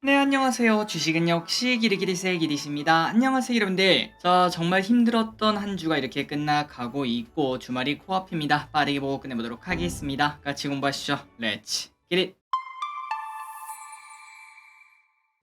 네, 안녕하세요. 주식은 역시 기리기리세 기리십니다. 안녕하세요, 여러분들. 자, 정말 힘들었던 한 주가 이렇게 끝나가고 있고 주말이 코앞입니다. 빠르게 보고 끝내보도록 하겠습니다. 같이 공부하시죠. 렛츠 기릿.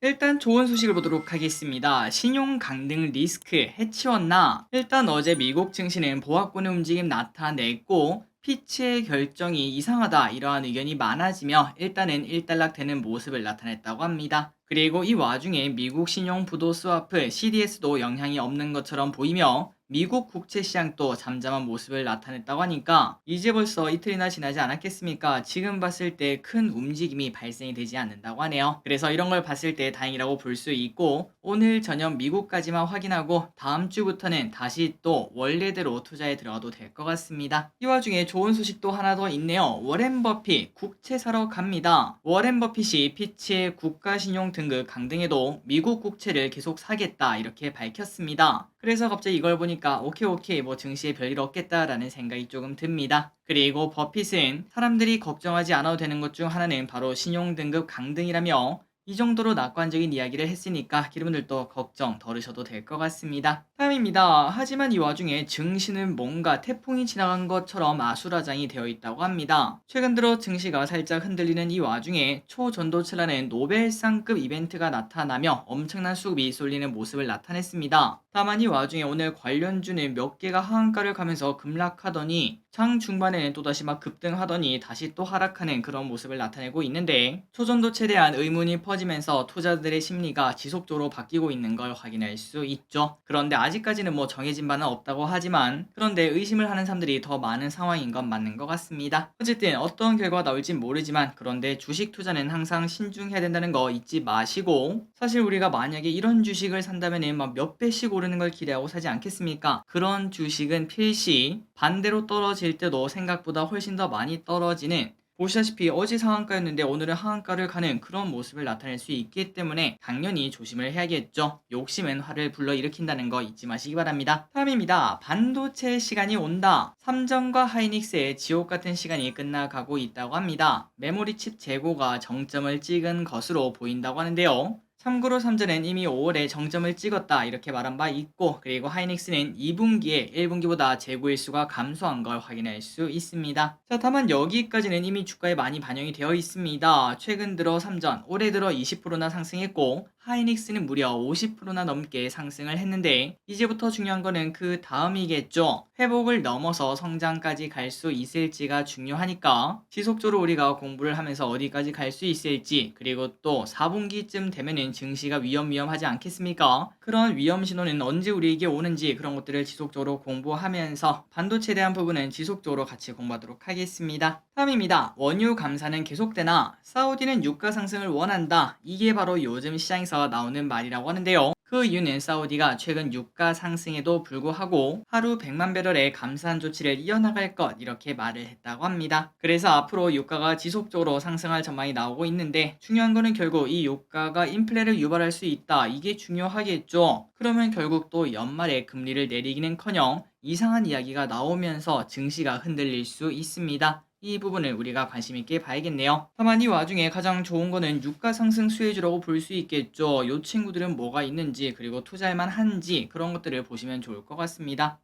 일단 좋은 소식을 보도록 하겠습니다. 신용 강등 리스크 해치웠나? 일단 어제 미국 증시는 보합권의 움직임 나타냈고 피치의 결정이 이상하다 이러한 의견이 많아지며 일단은 일단락되는 모습을 나타냈다고 합니다. 그리고 이 와중에 미국 신용 부도 스와프 CDS도 영향이 없는 것처럼 보이며 미국 국채 시장도 잠잠한 모습을 나타냈다고 하니까 이제 벌써 이틀이나 지나지 않았겠습니까? 지금 봤을 때 큰 움직임이 발생이 되지 않는다고 하네요. 그래서 이런 걸 봤을 때 다행이라고 볼 수 있고 오늘 저녁 미국까지만 확인하고 다음 주부터는 다시 또 원래대로 투자에 들어가도 될 것 같습니다. 이 와중에 좋은 소식도 하나 더 있네요. 워렌 버핏 국채 사러 갑니다. 워렌 버핏이 피치의 국가신용 등급 강등에도 미국 국채를 계속 사겠다 이렇게 밝혔습니다. 그래서 갑자기 이걸 보니까 오케이 뭐 증시에 별일 없겠다라는 생각이 조금 듭니다. 그리고 버핏은 사람들이 걱정하지 않아도 되는 것 중 하나는 바로 신용등급 강등이라며 이 정도로 낙관적인 이야기를 했으니까 여러분들도 걱정 덜으셔도 될 것 같습니다. 다음입니다. 하지만 이 와중에 증시는 뭔가 태풍이 지나간 것처럼 아수라장이 되어 있다고 합니다. 최근 들어 증시가 살짝 흔들리는 이 와중에 초전도체라는 노벨상급 이벤트가 나타나며 엄청난 수급이 쏠리는 모습을 나타냈습니다. 다만 이 와중에 오늘 관련주는 몇 개가 하한가를 가면서 급락하더니 장 중반에는 또다시 막 급등하더니 다시 또 하락하는 그런 모습을 나타내고 있는데 초전도체에 대한 의문이 퍼지면서 투자들의 심리가 지속적으로 바뀌고 있는 걸 확인할 수 있죠. 그런데 아직까지는 뭐 정해진 바는 없다고 하지만 그런데 의심을 하는 사람들이 더 많은 상황인 건 맞는 것 같습니다. 어쨌든 어떤 결과가 나올진 모르지만 그런데 주식 투자는 항상 신중해야 된다는 거 잊지 마시고 사실 우리가 만약에 이런 주식을 산다면은 막 몇 배씩 오르는 걸 기대하고 사지 않겠습니까? 그런 주식은 필시 반대로 떨어질 때도 생각보다 훨씬 더 많이 떨어지는 보시다시피 어제 상한가였는데 오늘은 하한가를 가는 그런 모습을 나타낼 수 있기 때문에 당연히 조심을 해야겠죠. 욕심은 화를 불러일으킨다는 거 잊지 마시기 바랍니다. 다음입니다. 반도체 시간이 온다. 삼성과 하이닉스의 지옥같은 시간이 끝나가고 있다고 합니다. 메모리 칩 재고가 정점을 찍은 것으로 보인다고 하는데요. 참고로 삼전은 이미 5월에 정점을 찍었다 이렇게 말한 바 있고 그리고 하이닉스는 2분기에 1분기보다 재고 일수가 감소한 걸 확인할 수 있습니다. 자, 다만 여기까지는 이미 주가에 많이 반영이 되어 있습니다. 최근 들어 삼전 올해 들어 20%나 상승했고 하이닉스는 무려 50%나 넘게 상승을 했는데 이제부터 중요한 거는 그 다음이겠죠. 회복을 넘어서 성장까지 갈 수 있을지가 중요하니까 지속적으로 우리가 공부를 하면서 어디까지 갈 수 있을지 그리고 또 4분기쯤 되면은 증시가 위험하지 않겠습니까? 그런 위험 신호는 언제 우리에게 오는지 그런 것들을 지속적으로 공부하면서 반도체에 대한 부분은 지속적으로 같이 공부하도록 하겠습니다. 다음입니다. 원유 감사는 계속되나 사우디는 유가 상승을 원한다. 이게 바로 요즘 시장에서 나오는 말이라고 하는데요. 그 이유는 사우디가 최근 유가 상승에도 불구하고 하루 100만 배럴의 감산 조치를 이어나갈 것 이렇게 말을 했다고 합니다. 그래서 앞으로 유가가 지속적으로 상승할 전망이 나오고 있는데 중요한 거는 결국 이 유가가 인플레를 유발할 수 있다. 이게 중요하겠죠. 그러면 결국 또 연말에 금리를 내리기는커녕 이상한 이야기가 나오면서 증시가 흔들릴 수 있습니다. 이 부분을 우리가 관심 있게 봐야겠네요. 다만 이 와중에 가장 좋은 거는 유가 상승 수혜주라고 볼 수 있겠죠. 요 친구들은 뭐가 있는지 그리고 투자할 만한지 그런 것들을 보시면 좋을 것 같습니다.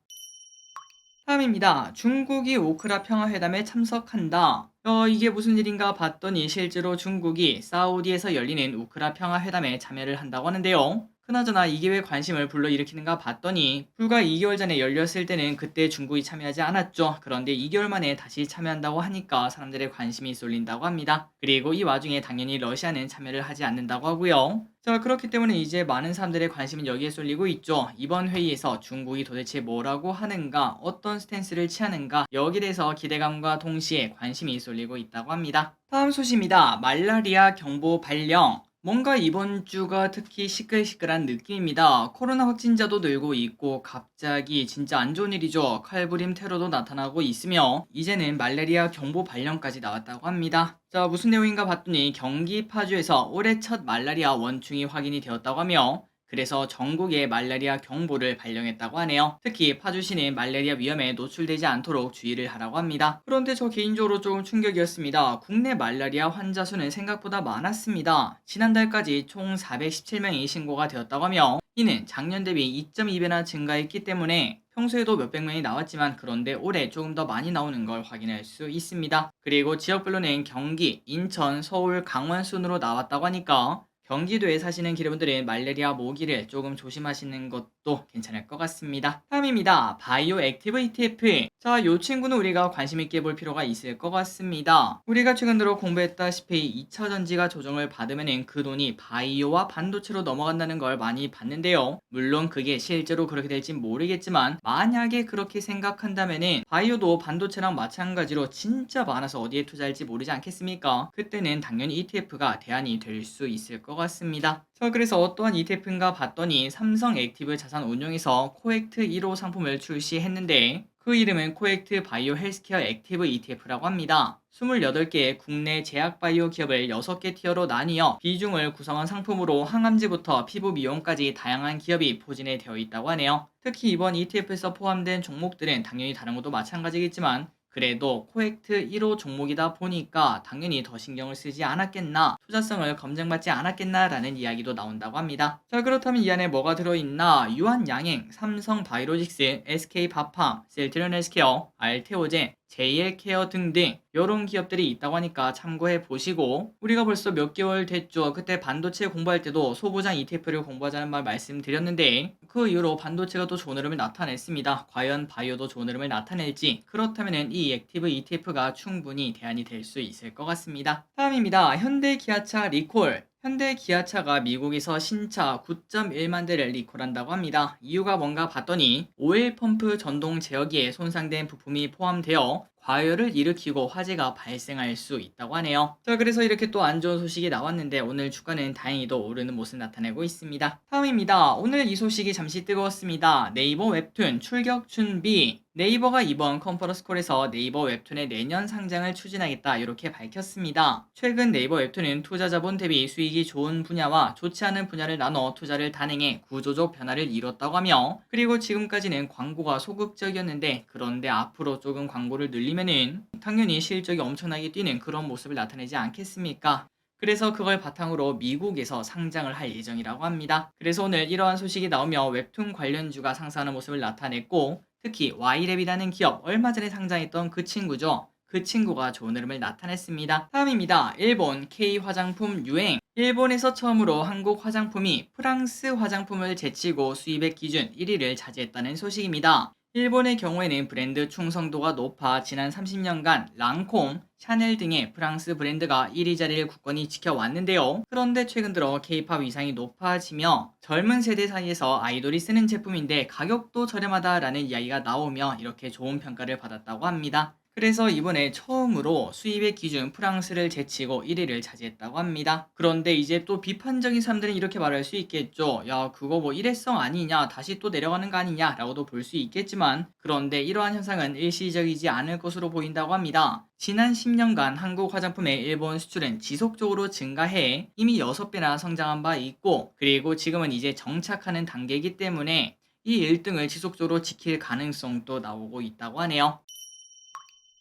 다음입니다. 중국이 오크라 평화회담에 참석한다. 이게 무슨 일인가 봤더니 실제로 중국이 사우디에서 열리는 우크라 평화회담에 참여를 한다고 하는데요. 그나저나 이게 왜 관심을 불러일으키는가 봤더니 불과 2개월 전에 열렸을 때는 그때 중국이 참여하지 않았죠. 그런데 2개월 만에 다시 참여한다고 하니까 사람들의 관심이 쏠린다고 합니다. 그리고 이 와중에 당연히 러시아는 참여를 하지 않는다고 하고요. 자, 그렇기 때문에 이제 많은 사람들의 관심은 여기에 쏠리고 있죠. 이번 회의에서 중국이 도대체 뭐라고 하는가, 어떤 스탠스를 취하는가, 여기에 대해서 기대감과 동시에 관심이 쏠리고 있다고 합니다. 다음 소식입니다. 말라리아 경보 발령. 뭔가 이번 주가 특히 시끌시끌한 느낌입니다. 코로나 확진자도 늘고 있고 갑자기 진짜 안 좋은 일이죠. 칼부림 테러도 나타나고 있으며 이제는 말라리아 경보 발령까지 나왔다고 합니다. 자, 무슨 내용인가 봤더니 경기 파주에서 올해 첫 말라리아 원충이 확인이 되었다고 하며 그래서 전국에 말라리아 경보를 발령했다고 하네요. 특히 파주시는 말라리아 위험에 노출되지 않도록 주의를 하라고 합니다. 그런데 저 개인적으로 조금 충격이었습니다. 국내 말라리아 환자 수는 생각보다 많았습니다. 지난달까지 총 417명이 신고가 되었다고 하며 이는 작년 대비 2.2배나 증가했기 때문에 평소에도 몇백 명이 나왔지만 그런데 올해 조금 더 많이 나오는 걸 확인할 수 있습니다. 그리고 지역별로는 경기, 인천, 서울, 강원 순으로 나왔다고 하니까 경기도에 사시는 기르분들은 말라리아 모기를 조금 조심하시는 것도 괜찮을 것 같습니다. 다음입니다. 바이오 액티브 ETF. 자, 이 친구는 우리가 관심 있게 볼 필요가 있을 것 같습니다. 우리가 최근 들어 공부했다시피 2차 전지가 조정을 받으면 그 돈이 바이오와 반도체로 넘어간다는 걸 많이 봤는데요. 물론 그게 실제로 그렇게 될지 모르겠지만 만약에 그렇게 생각한다면은 바이오도 반도체랑 마찬가지로 진짜 많아서 어디에 투자할지 모르지 않겠습니까? 그때는 당연히 ETF가 대안이 될 수 있을 것 같습니다. 자, 그래서 어떠한 ETF인가 봤더니 삼성 액티브 자산 운용에서 코액트 1호 상품을 출시했는데 그 이름은 코액트 바이오 헬스케어 액티브 ETF라고 합니다. 28개의 국내 제약바이오 기업을 6개 티어로 나뉘어 비중을 구성한 상품으로 항암제부터 피부 미용까지 다양한 기업이 포진해 되어 있다고 하네요. 특히 이번 ETF에서 포함된 종목들은 당연히 다른 것도 마찬가지겠지만 그래도 코액트 1호 종목이다 보니까 당연히 더 신경을 쓰지 않았겠나, 투자성을 검증받지 않았겠나 라는 이야기도 나온다고 합니다. 자, 그렇다면 이 안에 뭐가 들어있나? 유한양행, 삼성바이오로직스, SK바팜, 셀트리온 헬스케어, 알테오젠, JL케어 등등 이런 기업들이 있다고 하니까 참고해 보시고, 우리가 벌써 몇 개월 됐죠. 그때 반도체 공부할 때도 소부장 ETF를 공부하자는 말 말씀드렸는데 그 이후로 반도체가 또 좋은 흐름을 나타냈습니다. 과연 바이오도 좋은 흐름을 나타낼지, 그렇다면 이 액티브 ETF가 충분히 대안이 될 수 있을 것 같습니다. 다음입니다. 현대기아차 리콜. 현대기아차가 미국에서 신차 9.1만 대를 리콜한다고 합니다. 이유가 뭔가 봤더니 오일 펌프 전동 제어기에 손상된 부품이 포함되어 과열을 일으키고 화재가 발생할 수 있다고 하네요. 자, 그래서 이렇게 또 안 좋은 소식이 나왔는데 오늘 주가는 다행히도 오르는 모습 나타내고 있습니다. 다음입니다. 오늘 이 소식이 잠시 뜨거웠습니다. 네이버 웹툰 출격 준비. 네이버가 이번 컨퍼런스 콜에서 네이버 웹툰의 내년 상장을 추진하겠다 이렇게 밝혔습니다. 최근 네이버 웹툰은 투자 자본 대비 수익이 좋은 분야와 좋지 않은 분야를 나눠 투자를 단행해 구조적 변화를 이뤘다고 하며, 그리고 지금까지는 광고가 소극적이었는데 그런데 앞으로 조금 광고를 늘리면은 당연히 실적이 엄청나게 뛰는 그런 모습을 나타내지 않겠습니까? 그래서 그걸 바탕으로 미국에서 상장을 할 예정이라고 합니다. 그래서 오늘 이러한 소식이 나오며 웹툰 관련주가 상승하는 모습을 나타냈고, 특히 Y랩이라는 기업, 얼마 전에 상장했던 그 친구죠. 그 친구가 좋은 흐름을 나타냈습니다. 다음입니다. 일본 K 화장품 유행. 일본에서 처음으로 한국 화장품이 프랑스 화장품을 제치고 수입액 기준 1위를 차지했다는 소식입니다. 일본의 경우에는 브랜드 충성도가 높아 지난 30년간 랑콤, 샤넬 등의 프랑스 브랜드가 1위 자리를 굳건히 지켜왔는데요. 그런데 최근 들어 K-팝 위상이 높아지며 젊은 세대 사이에서 아이돌이 쓰는 제품인데 가격도 저렴하다라는 이야기가 나오며 이렇게 좋은 평가를 받았다고 합니다. 그래서 이번에 처음으로 수입의 기준 프랑스를 제치고 1위를 차지했다고 합니다. 그런데 이제 또 비판적인 사람들은 이렇게 말할 수 있겠죠. 야, 그거 뭐 일회성 아니냐, 다시 또 내려가는 거 아니냐 라고도 볼 수 있겠지만, 그런데 이러한 현상은 일시적이지 않을 것으로 보인다고 합니다. 지난 10년간 한국 화장품의 일본 수출은 지속적으로 증가해 이미 6배나 성장한 바 있고, 그리고 지금은 이제 정착하는 단계이기 때문에 이 1등을 지속적으로 지킬 가능성도 나오고 있다고 하네요.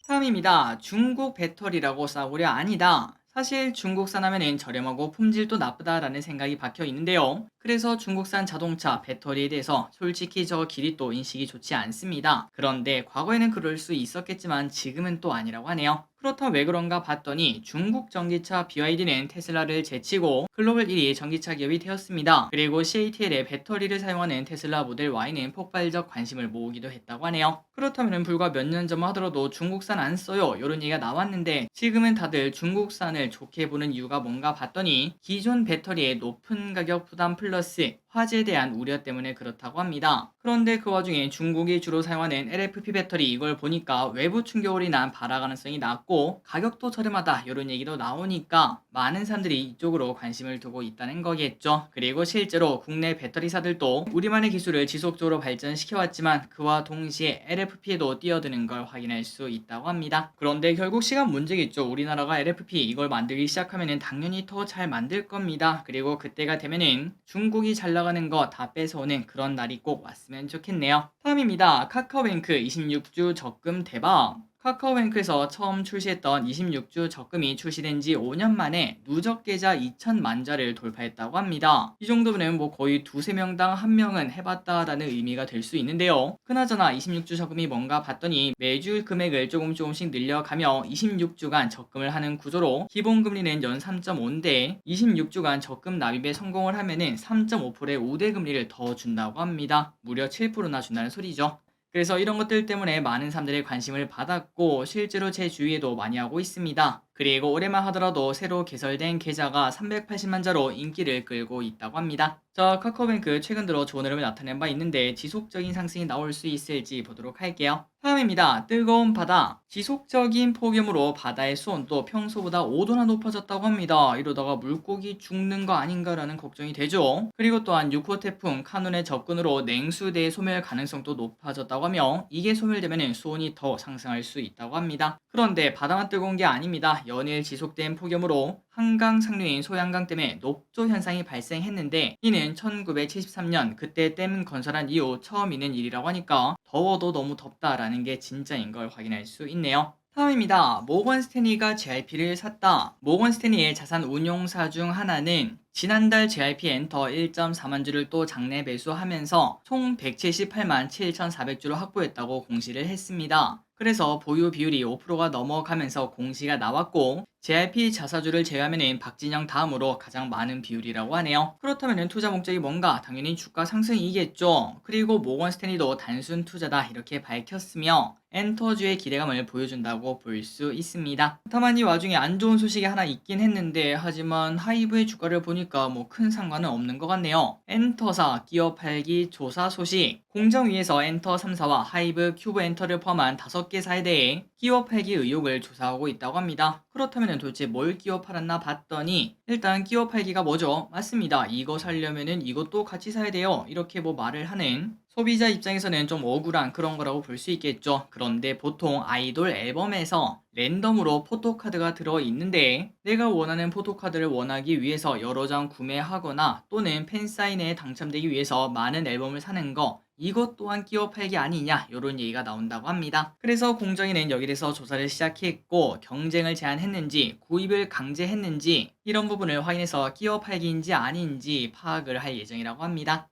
다음입니다. 중국 배터리라고 싸구려 아니다. 사실 중국산 하면은 저렴하고 품질도 나쁘다라는 생각이 박혀 있는데요. 그래서 중국산 자동차 배터리에 대해서 솔직히 저 길이 또 인식이 좋지 않습니다. 그런데 과거에는 그럴 수 있었겠지만 지금은 또 아니라고 하네요. 그렇다 왜 그런가 봤더니 중국 전기차 BYD는 테슬라를 제치고 글로벌 1위 전기차 기업이 되었습니다. 그리고 CATL의 배터리를 사용하는 테슬라 모델 Y는 폭발적 관심을 모으기도 했다고 하네요. 그렇다면 불과 몇 년 전만 하더라도 중국산 안 써요 이런 얘기가 나왔는데 지금은 다들 중국산을 좋게 보는 이유가 뭔가 봤더니 기존 배터리의 높은 가격 부담 플러스 화재에 대한 우려 때문에 그렇다고 합니다. 그런데 그 와중에 중국이 주로 사용하는 LFP 배터리 이걸 보니까 외부 충격으로 인한 발화 가능성이 낮고 가격도 저렴하다 이런 얘기도 나오니까 많은 사람들이 이쪽으로 관심을 두고 있다는 거겠죠. 그리고 실제로 국내 배터리사들도 우리만의 기술을 지속적으로 발전시켜왔지만 그와 동시에 LFP에도 뛰어드는 걸 확인할 수 있다고 합니다. 그런데 결국 시간 문제겠죠. 우리나라가 LFP 이걸 만들기 시작하면 당연히 더 잘 만들 겁니다. 그리고 그때가 되면은 중국이 잘 나가는 올라가는 거 다 뺏어오는 그런 날이 꼭 왔으면 좋겠네요. 다음입니다. 카카오뱅크 26주 적금 대박. 카카오뱅크에서 처음 출시했던 26주 적금이 출시된 지 5년 만에 누적 계좌 2천만 자를 돌파했다고 합니다. 이 정도면 뭐 거의 두세 명당 한 명은 해봤다라는 의미가 될 수 있는데요. 그나저나 26주 적금이 뭔가 봤더니 매주 금액을 조금씩 늘려가며 26주간 적금을 하는 구조로 기본 금리는 연 3.5인데 26주간 적금 납입에 성공을 하면은 3.5%의 우대 금리를 더 준다고 합니다. 무려 7%나 준다는 소리죠. 그래서 이런 것들 때문에 많은 사람들의 관심을 받았고 실제로 제 주위에도 많이 하고 있습니다. 그리고 올해만 하더라도 새로 개설된 계좌가 380만 자로 인기를 끌고 있다고 합니다. 자, 카카오뱅크 최근 들어 좋은 흐름을 나타낸 바 있는데 지속적인 상승이 나올 수 있을지 보도록 할게요. 다음입니다. 뜨거운 바다. 지속적인 폭염으로 바다의 수온도 평소보다 5도나 높아졌다고 합니다. 이러다가 물고기 죽는 거 아닌가라는 걱정이 되죠. 그리고 또한 6호 태풍 카눈의 접근으로 냉수대의 소멸 가능성도 높아졌다고 하며 이게 소멸되면 수온이 더 상승할 수 있다고 합니다. 그런데 바다만 뜨거운 게 아닙니다. 연일 지속된 폭염으로 한강 상류인 소양강 댐에 녹조 현상이 발생했는데 이는 1973년 그때 댐 건설한 이후 처음 있는 일이라고 하니까 더워도 너무 덥다라는 게 진짜인 걸 확인할 수 있네요. 다음입니다. 모건 스탠리가 JRP를 샀다. 모건 스탠리의 자산 운용사 중 하나는 지난달 JRP 엔터 1.4만 주를 또 장내 매수하면서 총 178만 7,400주를 확보했다고 공시를 했습니다. 그래서 보유 비율이 5%가 넘어가면서 공시가 나왔고 JRP 자사주를 제외하면 박진영 다음으로 가장 많은 비율이라고 하네요. 그렇다면 투자 목적이 뭔가? 당연히 주가 상승이겠죠. 그리고 모건 스탠리도 단순 투자다 이렇게 밝혔으며 엔터주의 기대감을 보여준다고 볼 수 있습니다. 다만 이 와중에 안 좋은 소식이 하나 있긴 했는데 하지만 하이브의 주가를 보니까 뭐 큰 상관은 없는 것 같네요. 엔터사 기업 팔기 조사 소식. 공정위에서 엔터 3사와 하이브 큐브 엔터를 포함한 5개사에 대해 기업 팔기 의혹을 조사하고 있다고 합니다. 그렇다면 도대체 뭘 기업 팔았나 봤더니 일단 기업 팔기가 뭐죠? 맞습니다. 이거 사려면은 이것도 같이 사야 돼요. 이렇게 뭐 말을 하는 소비자 입장에서는 좀 억울한 그런 거라고 볼 수 있겠죠. 그런데 보통 아이돌 앨범에서 랜덤으로 포토카드가 들어있는데 내가 원하는 포토카드를 원하기 위해서 여러 장 구매하거나 또는 팬사인회에 당첨되기 위해서 많은 앨범을 사는 거 이것 또한 끼워 팔기 아니냐 이런 얘기가 나온다고 합니다. 그래서 공정위는 여기에 대해서 조사를 시작했고 경쟁을 제한했는지 구입을 강제했는지 이런 부분을 확인해서 끼워 팔기인지 아닌지 파악을 할 예정이라고 합니다.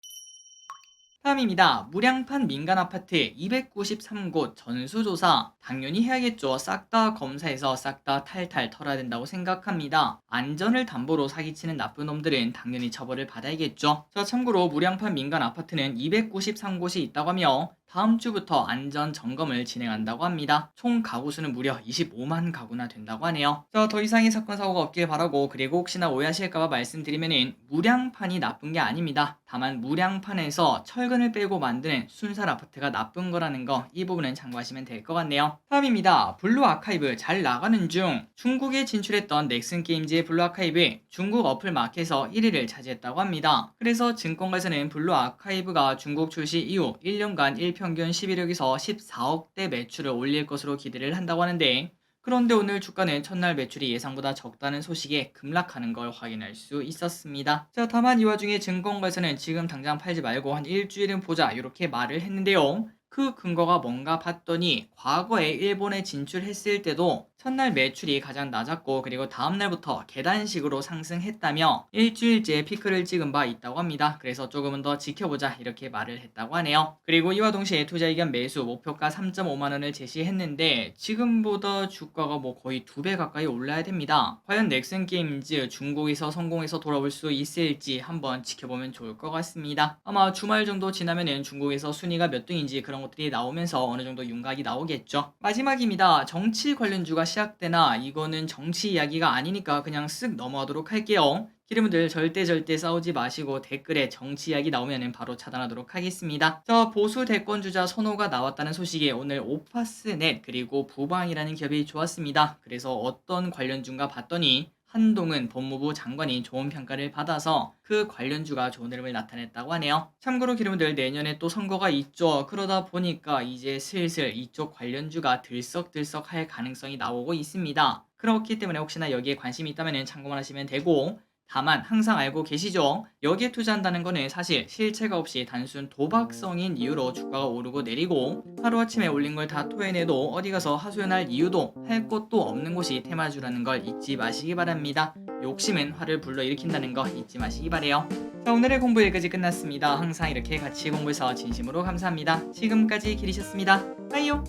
다음입니다. 무량판 민간 아파트 293곳 전수조사 당연히 해야겠죠. 싹 다 검사해서 싹 다 탈탈 털어야 된다고 생각합니다. 안전을 담보로 사기치는 나쁜 놈들은 당연히 처벌을 받아야겠죠. 자, 참고로 무량판 민간 아파트는 293곳이 있다고 하며 다음 주부터 안전 점검을 진행한다고 합니다. 총 가구 수는 무려 25만 가구나 된다고 하네요. 자, 더 이상의 사건 사고가 없길 바라고 그리고 혹시나 오해하실까봐 말씀드리면은 무량판이 나쁜 게 아닙니다. 다만 무량판에서 철근을 빼고 만드는 순살 아파트가 나쁜 거라는 거 이 부분은 참고하시면 될 것 같네요. 다음입니다. 블루 아카이브 잘 나가는 중. 중국에 진출했던 넥슨 게임즈의 블루 아카이브 중국 어플 마켓에서 1위를 차지했다고 합니다. 그래서 증권가에서는 블루 아카이브가 중국 출시 이후 1년간 일평균 11억에서 14억대 매출을 올릴 것으로 기대를 한다고 하는데 그런데 오늘 주가는 첫날 매출이 예상보다 적다는 소식에 급락하는 걸 확인할 수 있었습니다. 자, 다만 이 와중에 증권가에서는 지금 당장 팔지 말고 한 일주일은 보자 이렇게 말을 했는데요. 그 근거가 뭔가 봤더니 과거에 일본에 진출했을 때도 첫날 매출이 가장 낮았고 그리고 다음날부터 계단식으로 상승했다며 일주일째 피크를 찍은 바 있다고 합니다. 그래서 조금은 더 지켜보자 이렇게 말을 했다고 하네요. 그리고 이와 동시에 투자 의견 매수 목표가 3.5만원을 제시했는데 지금보다 주가가 뭐 거의 2배 가까이 올라야 됩니다. 과연 넥슨 게임즈 중국에서 성공해서 돌아올 수 있을지 한번 지켜보면 좋을 것 같습니다. 아마 주말 정도 지나면은 중국에서 순위가 몇 등인지 그런 것들이 나오면서 어느 정도 윤곽이 나오겠죠. 마지막입니다. 정치 관련주가 시작되나 이거는 정치 이야기가 아니니까 그냥 쓱 넘어가도록 할게요. 기름들 절대 싸우지 마시고 댓글에 정치 이야기 나오면 바로 차단하도록 하겠습니다. 자, 보수 대권주자 선호가 나왔다는 소식에 오늘 오파스넷 그리고 부방이라는 기업이 좋았습니다. 그래서 어떤 관련주인가 봤더니 한동훈 법무부 장관이 좋은 평가를 받아서 그 관련주가 좋은 흐름을 나타냈다고 하네요. 참고로 기름들 내년에 또 선거가 있죠. 그러다 보니까 이제 슬슬 이쪽 관련주가 들썩들썩 할 가능성이 나오고 있습니다. 그렇기 때문에 혹시나 여기에 관심이 있다면 참고만 하시면 되고 다만 항상 알고 계시죠? 여기에 투자한다는 거는 사실 실체가 없이 단순 도박성인 이유로 주가가 오르고 내리고 하루아침에 올린 걸 다 토해내도 어디 가서 하소연할 이유도 할 것도 없는 곳이 테마주라는 걸 잊지 마시기 바랍니다. 욕심은 화를 불러일으킨다는 거 잊지 마시기 바래요. 자, 오늘의 공부 여기까지 끝났습니다. 항상 이렇게 같이 공부해서 진심으로 감사합니다. 지금까지 길이셨습니다. 빠이요.